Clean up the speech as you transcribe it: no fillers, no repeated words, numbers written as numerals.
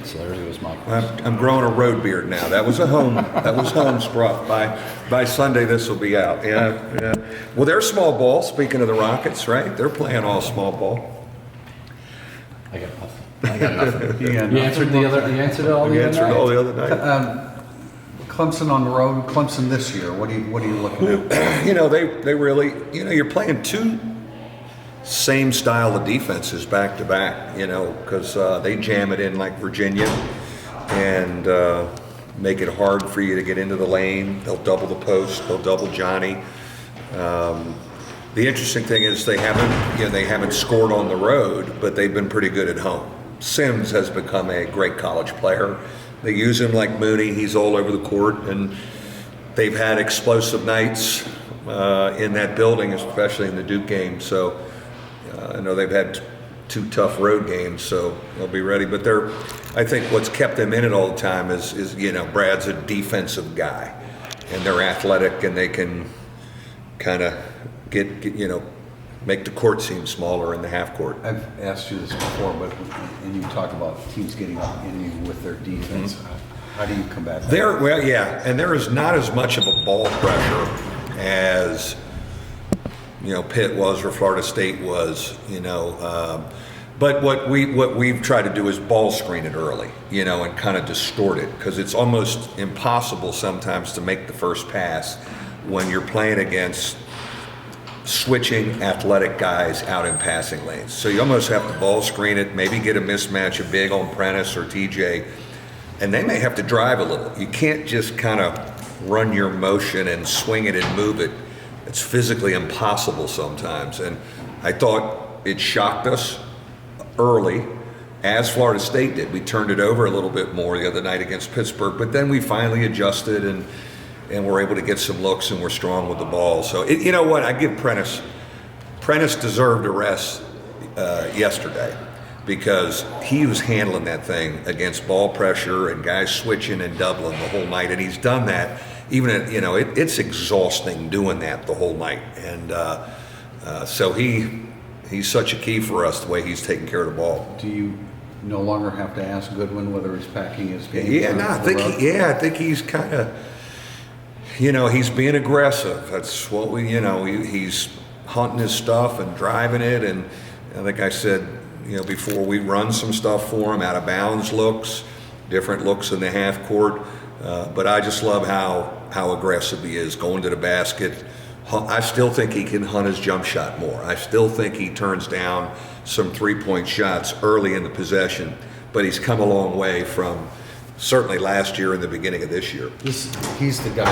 So there goes my question. I'm growing a road beard now. That was a home. That was homespun. By Sunday, this will be out. Yeah. Well, they're small ball. Speaking of the Rockets, right? They're playing all small ball. I got nothing. You got You answered the other. You answered it all the Answered other all night. the other night. Clemson on the road. Clemson this year. What are you looking at? They really, you're playing two same style of defenses back to back, because they jam it in like Virginia and make it hard for you to get into the lane. They'll double the post. They'll double Johnny. The interesting thing is they haven't scored on the road, but they've been pretty good at home. Sims has become a great college player. They use him like Mooney. He's all over the court, and they've had explosive nights in that building, especially in the Duke game. So I know they've had two tough road games, so they'll be ready. But I think what's kept them in it all the time is Brad's a defensive guy, and they're athletic, and they can kind of make the court seem smaller in the half court. I've asked you this before, and you talk about teams getting up in you with their defense. How do you combat that? And there is not as much of a ball pressure as Pitt was or Florida State was. But what we've tried to do is ball screen it early, and kind of distort it, because it's almost impossible sometimes to make the first pass when you're playing against switching athletic guys out in passing lanes. So you almost have to ball screen it, maybe get a mismatch, a big on Prentice or TJ, and they may have to drive a little. You can't just kind of run your motion and swing it and move it. It's physically impossible sometimes. And I thought it shocked us early, as Florida State did. We turned it over a little bit more the other night against Pittsburgh, but then we finally adjusted and we're able to get some looks, and we're strong with the ball. So, you know what? I give Prentice deserved a rest yesterday, because he was handling that thing against ball pressure and guys switching and doubling the whole night. And he's done that. Even it's exhausting doing that the whole night. And so he's such a key for us, the way he's taking care of the ball. Do you no longer have to ask Goodwin whether he's packing his game? I think he's kind of, he's being aggressive. That's what he's hunting his stuff and driving it. And I think I said, before, we run some stuff for him, out of bounds looks, different looks in the half court. But I just love how aggressive he is going to the basket. I still think he can hunt his jump shot more. I still think he turns down some three-point shots early in the possession, but he's come a long way from certainly last year and the beginning of this year. He's the guy